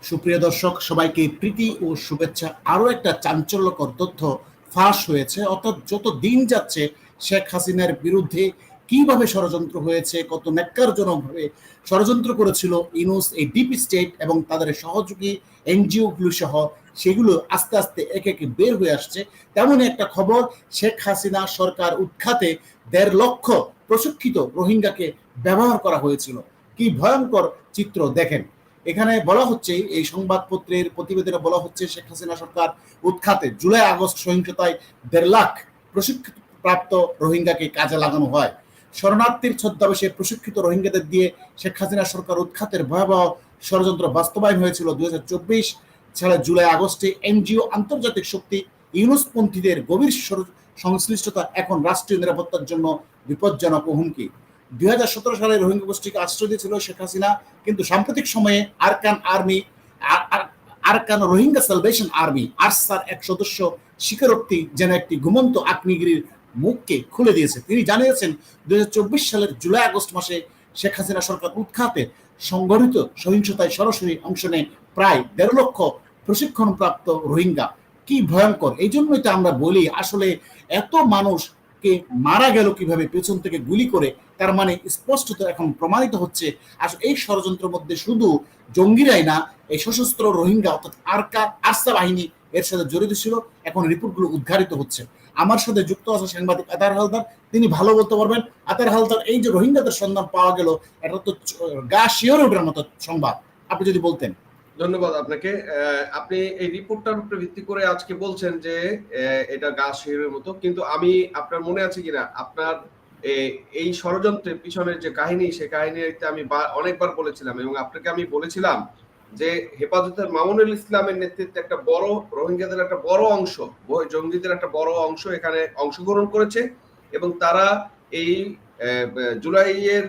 সুপ্রিয় দর্শক, সবাইকে প্রীতি ও শুভেচ্ছা। আরও একটা চাঞ্চল্যকর তথ্য ফাঁস হয়েছে। অর্থাৎ যত দিন যাচ্ছে শেখ হাসিনার বিরুদ্ধে কিভাবে ষড়যন্ত্র হয়েছে, কত ন্যাক্কারজনকভাবে ষড়যন্ত্র করেছিল ইউনূস, এই ডিপ স্টেট এবং তাদের সহযোগী এনজিওগুলো সহ, সেগুলো আস্তে আস্তে একে একে বের হয়ে আসছে। তেমনই একটা খবর, শেখ হাসিনা সরকার উৎখাতে ১.৫ লক্ষ প্রশিক্ষিত রোহিঙ্গাকে ব্যবহার করা হয়েছিল। কি ভয়ঙ্কর চিত্র দেখেন। এখানে বলা হচ্ছে, এই সংবাদপত্রের প্রতিবেদনে বলা হচ্ছে, শেখ হাসিনা সরকার উৎখাতে জুলাই আগস্ট সহিংসতায় ১.৫ লাখ প্রশিক্ষিত প্রাপ্ত রোহিঙ্গাকে কাজে লাগানো হয়। শরণার্থীর ছদ্মবেশে প্রশিক্ষিত রোহিঙ্গাদের দিয়ে শেখ হাসিনা সরকার উৎখাতের ভয়াবহ ষড়যন্ত্র বাস্তবায়ন হয়েছিল ২০২৪ সালের জুলাই আগস্টে। এনজিও, আন্তর্জাতিক শক্তি, ইউনুসপন্থীদের গভীর সংশ্লিষ্টতা এখন রাষ্ট্রীয় নিরাপত্তার জন্য বিপজ্জনক ও হুমকি। ২০১৭ সালে রোহিঙ্গা গোষ্ঠীকে আশ্রয় দিয়েছিল শেখ হাসিনা, কিন্তু সাম্প্রতিক সময়ে আরকান রোহিঙ্গা সালভেশন আর্মি আরসার এক সদস্য স্বীকারোক্তি যেন একটি ঘুমন্ত আগ্নেয়গিরির মুখকে খুলে দিয়েছে। তিনি জানিয়েছেন, ২০২৪ সালের জুলাই আগস্ট মাসে শেখ হাসিনা সরকার উৎখাতে সংগঠিত সহিংসতায় সরাসরি অংশ নেয় প্রায় ১.৫ লক্ষ প্রশিক্ষণপ্রাপ্ত রোহিঙ্গা। কি ভয়ঙ্কর! এই জন্যই তো আমরা বলি, আসলে এত মানুষকে মারা গেল কিভাবে পেছন থেকে গুলি করে। তার মানে স্পষ্টত এখন প্রমাণিত হচ্ছে, আসলে এই ষড়যন্ত্রের মধ্যে শুধু জঙ্গিরাই না, এই সশস্ত্র রোহিঙ্গা অর্থাৎ আরসা বাহিনী এর সাথে জড়িত ছিল। এখন রিপোর্টগুলো উদ্ঘাটিত হচ্ছে। আমার সাথে যুক্ত আছে সাংবাদিক আতার হালদার, তিনি ভালো বলতে পারবেন। আতার হালদার, এই যে রোহিঙ্গাদের সন্ধান পাওয়া গেল, এটা তো গা শিওরে ওঠার মতো সংবাদ, আপনি যদি বলতেন। ধন্যবাদ আপনাকে। আপনি এই রিপোর্টটার উপরে ভিত্তি করে আজকে বলছেন যে এটা গা শিহরের মতো, কিন্তু আমি, আপনার মনে আছে কিনা, আপনার এই ষড়যন্ত্রের পিছনের যে কাহিনী, সেই কাহিনীতে আমি অনেকবার বলেছিলাম, এবং আপনাকে আমি বলেছিলাম যে হেফাজতের মামুনুল ইসলামের নেতৃত্বে একটা বড় রোহিঙ্গাদের একটা বড় অংশ, জঙ্গিদের একটা বড় অংশ এখানে অংশগ্রহণ করেছে, এবং তারা এই জুলাইয়ের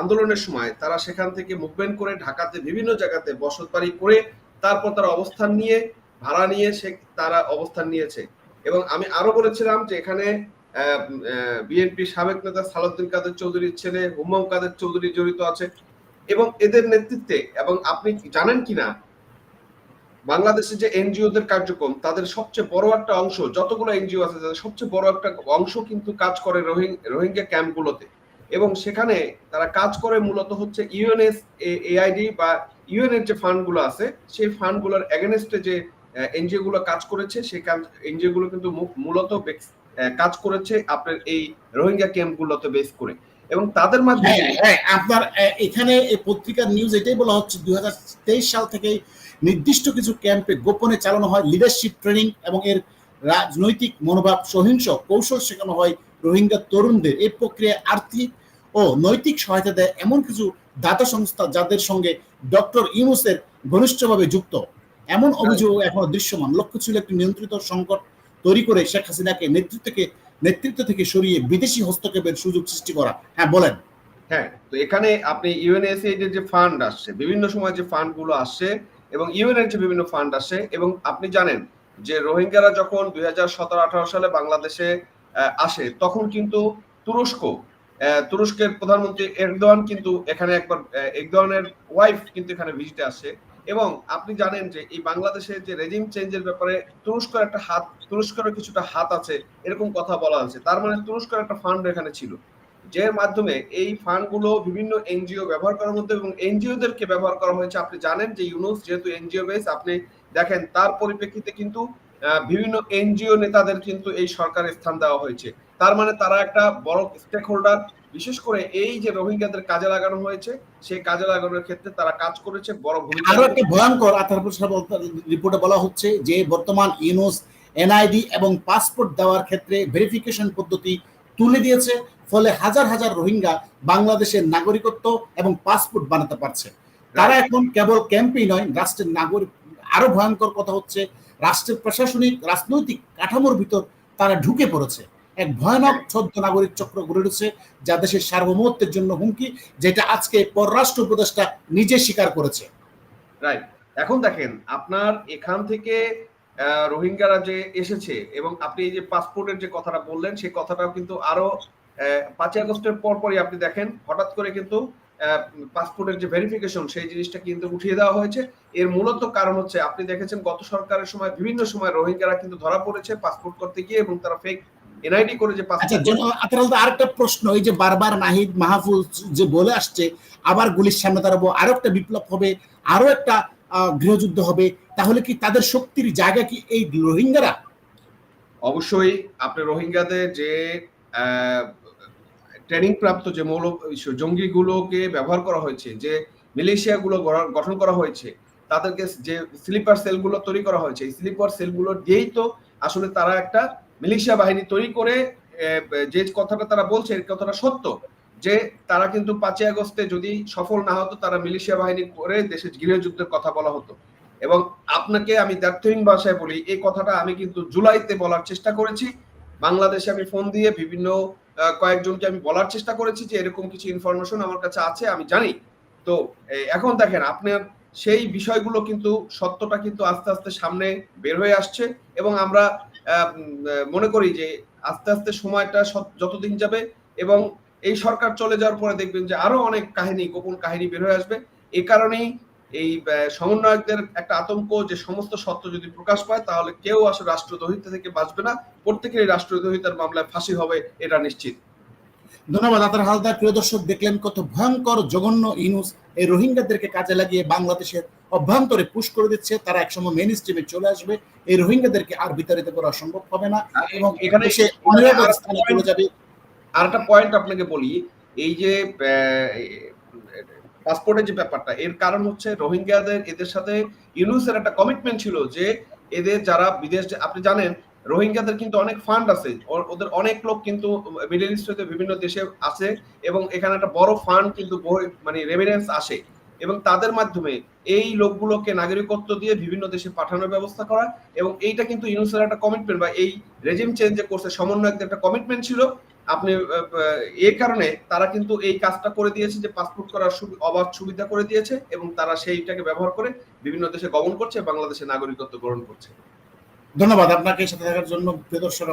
আন্দোলনের সময় তারা সেখান থেকে মুভমেন্ট করে ঢাকাতে বিভিন্ন জায়গাতে বসত বাড়ি করে তারপর তারা অবস্থান নিয়ে, ভাড়া নিয়ে তারা অবস্থান নিয়েছে। এবং আমি আরো বলেছিলাম যে এখানে বিএনপি সাবেক নেতা সালাউদ্দিন কাদের চৌধুরীর ছেলে হুম্মাম কাদের চৌধুরী জড়িত আছে, এবং এদের নেতৃত্বে, এবং আপনি জানেন কিনা, বাংলাদেশে যে এনজিওদের কার্যক্রম, তাদের সবচেয়ে বড় একটা অংশ, যতগুলো এনজিও আছে তাদের সবচেয়ে বড় একটা অংশ কিন্তু কাজ করে রোহিঙ্গা ক্যাম্পগুলোতে, এবং সেখানে তারা কাজ করে মূলত হচ্ছে ইউএনএসএআইডি বা ইউএন এর যে ফান্ডগুলো আছে, সেই ফান্ডগুলোর এগেনস্টে যে এনজিও গুলো কাজ করেছে, সেই এনজিও গুলো কিন্তু মূলত কাজ করেছে আপনার এই রোহিঙ্গা ক্যাম্পগুলোতে বেস করে, এবং তাদের মাধ্যমে আপনার এখানে এই পত্রিকার নিউজ এটাই বলা হচ্ছে, ২০২৩ সাল থেকে নির্দিষ্ট কিছু ক্যাম্পে গোপনে চালানো হয় লিডারশিপ ট্রেনিং, এবং এর রাজনৈতিক মনোভাব, সহিংস কৌশল শেখানো হয় রোহিঙ্গা তরুণদের। এই প্রক্রিয়ায় আর্থিক ও নৈতিক সহায়তা দেয় এমন কিছু দাতা সংস্থা, যাদের সঙ্গে ডক্টর ইউনূসের ঘনিষ্ঠভাবে যুক্ত। এমন অভিযোগ এখনো দৃশ্যমান। লক্ষ্য ছিল একটি নিয়ন্ত্রিত সংকট তৈরি করে শেখ হাসিনাকে নেতৃত্ব থেকে সরিয়ে বিদেশি হস্তক্ষেপের সুযোগ সৃষ্টি করা। হ্যাঁ, বলেন। হ্যাঁ, তো এখানে আপনি ইউএনএসএইড এর যে ফান্ড আসছে, বিভিন্ন সময় যে ফান্ড গুলো আসছে, এবং ইউএন এর যে বিভিন্ন ফান্ড আসে, এবং আপনি জানেন যে রোহিঙ্গারা যখন ২০১৭-১৮ সালে বাংলাদেশে আসে, তখন কিন্তু তুরস্কের প্রধানমন্ত্রী এরদোয়ান কিন্তু এখানে একবার, এরদোয়ানের ওয়াইফ কিন্তু এখানে ভিজিটে আসে, এবং আপনি জানেন যে এই বাংলাদেশের যে রেজিম চেঞ্জের ব্যাপারে তুরস্কের কিছুটা হাত আছে, এরকম কথা বলা হয়েছে। তার মানে তুরস্কের একটা ফান্ড এখানে ছিল, যে মাধ্যমে এই ফান্ডগুলো বিভিন্ন এনজিও ব্যবহার করার মধ্যে, এবং এনজিওদেরকে ব্যবহার করা হয়েছে। আপনি জানেন যে ইউনূস যেহেতু এনজিও বেস, আপনি দেখেন তার পরিপ্রেক্ষিতে কিন্তু বিভিন্ন এনজিও নেতাদের কিন্তু এই সরকারের স্থান দেওয়া হয়েছে। তার মানে তারা একটা বড় স্টেক হোল্ডার। বিশেষ করে এই যে রোহিঙ্গাদের কাজে লাগানো হয়েছে, সেই কাজে লাগানোর ক্ষেত্রে তারা কাজ করেছে বড় ভূমিকা। আরো একটা ভয়ঙ্কর রিপোর্টে বলা হচ্ছে যে বর্তমান ইউনূস এনআইডি এবং পাসপোর্ট দেওয়ার ক্ষেত্রে ভেরিফিকেশন পদ্ধতি তুলে দিয়েছে, ফলে হাজার হাজার রোহিঙ্গা বাংলাদেশের নাগরিকত্ব এবং পাসপোর্ট বানাতে পারছে। তারা এখন কেবল ক্যাম্পেই নয়, রাষ্ট্রের নাগরিক। আরো ভয়ঙ্কর কথা হচ্ছে, রাষ্ট্রের প্রশাসনিক রাজনৈতিক কাঠামোর ভিতর তারা ঢুকে পড়েছে। এক ভয়ানক ছদ্ম নাগরিক চক্র গড়ে উঠেছে, যা দেশের সার্বভৌমত্বের জন্য হুমকি, যেটা আজকে পররাষ্ট্র উপদেষ্টা নিজে স্বীকার করেছে। রাইট। এখন দেখেন, আপনার এখান থেকে রোহিঙ্গারা যে এসেছে, এবং আপনি এই যে পাসপোর্টের যে কথাটা বললেন, সেই কথাটাও কিন্তু আরো ৫ই আগস্টের পরপরই আপনি দেখেন হঠাৎ করে কিন্তু পাসপোর্টের যে ভেরিফিকেশন সেই জিনিসটা কিন্তু উঠিয়ে দেওয়া হয়েছে। এর মূলত কারণ হচ্ছে আপনি দেখেছেন গত সরকারের সময় বিভিন্ন সময় রোহিঙ্গারা কিন্তু ধরা পড়েছে পাসপোর্ট করতে গিয়ে এবং তারা ফেক এনআইডি করে যে আচ্ছা, পাসপোর্ট। আপনার আরেকটা প্রশ্ন, এই যে বারবার নাহিদ মাহফুজ যে বলে আসছে আবার গুলির সামনে দাঁড়াবো, আরো একটা বিপ্লব হবে, আরো একটা গৃহযুদ্ধ হবে, তাহলে কি তাদের শক্তির জায়গা কি এই রোহিঙ্গারা? অবশ্যই আপনি রোহিঙ্গাদের যে ট্রেনিং প্রাপ্ত যে জঙ্গিগুলোকে ব্যবহার করা হয়েছে, যে মিলিশিয়াগুলো গঠন করা হয়েছে, তাদেরকে যে স্লিপার সেলগুলো তৈরি করা হয়েছে, এই স্লিপার সেলগুলো দিয়েই তো আসলে তারা একটা মিলিশিয়া বাহিনী তৈরি করে যে কথাটা তারা বলছে এই কথাটা সত্য যে তারা কিন্তু 5ই আগস্টে যদি সফল না হতো তারা মিলিশিয়া বাহিনী করে দেশের গৃহযুদ্ধের কথা বলা হতো। এবং আপনাকে আমি দ্ব্যর্থহীন ভাষায় বলি, এই কথাটা আমি কিন্তু জুলাইতে বলার চেষ্টা করেছি। বাংলাদেশে আমি ফোন দিয়ে বিভিন্ন কয়েকজনকে আমি বলার চেষ্টা করেছি যে এরকম কিছু ইনফরমেশন আমার কাছে আছে, আমি জানি। তো এখন দেখেন আপনার সেই বিষয়গুলো কিন্তু সত্যটা কিন্তু আস্তে আস্তে সামনে বের হয়ে আসছে এবং আমরা মনে করি যে আস্তে আস্তে সময়টা যতদিন যাবে এবং এই সরকার চলে যাওয়ার পরে দেখবেন যে আরো অনেক কাহিনী, গোপন কাহিনী বের হয়ে আসবে। এই কারণেই এই সমন্বয়কদের একটা আতঙ্ক যে সমস্ত সত্য যদি প্রকাশ পায় তাহলে কেউ আসলে রাষ্ট্রদ্রোহিতা থেকে বাঁচবে না, প্রত্যেকেরই রাষ্ট্রদ্রোহিতার মামলায় ফাঁসি হবে, এটা নিশ্চিত। ধন্যবাদ আতার হালদার। প্রিয় দর্শক, দেখলেন কত ভয়ঙ্কর জঘন্য ইউনূস এই রোহিঙ্গাদেরকে কাজে লাগিয়ে বাংলাদেশের অভ্যন্তরে পুশ করে দিচ্ছে। তারা একসময় মেইন স্ট্রিমে চলে আসবে, এই রোহিঙ্গাদেরকে আর বিতাড়িত করা সম্ভব হবে না এবং এখানে সে অনিরাপদ স্থানে চলে যাবে। আর একটা পয়েন্ট আপনাকে বলি, এই যে পাসপোর্টের যে ব্যাপারটা, এর কারণ হচ্ছে রোহিঙ্গাদের এদের সাথে ইউনূসের একটা কমিটমেন্ট ছিল যে এদের যারা বিদেশ, আপনি জানেন রোহিঙ্গাদের কিন্তু অনেক ফান্ড আছে, ওদের অনেক লোক কিন্তু মিডল ইস্ট হতে বিভিন্ন দেশে আছে এবং এখানে একটা বড় ফান্ড কিন্তু মানে রেমিটেন্স আসে এবং তাদের মাধ্যমে এই লোকগুলোকে নাগরিকত্ব দিয়ে বিভিন্ন দেশে পাঠানোর ব্যবস্থা করা। এবং এইটা কিন্তু ইউনূসের একটা কমিটমেন্ট বা এই রেজিম চেঞ্জ যে করছে সমন্বয়কদের একটা কমিটমেন্ট ছিল। আপনি এই কারণে তারা কিন্তু এই কাজটা করে দিয়েছে যে পাসপোর্ট করার অবাধ সুবিধা করে দিয়েছে এবং তারা সেইটাকে ব্যবহার করে বিভিন্ন দেশে গমন করছে, বাংলাদেশে নাগরিকত্ব গ্রহণ করছে। ধন্যবাদ আপনাকে সাথে থাকার জন্য প্রিয় দর্শক।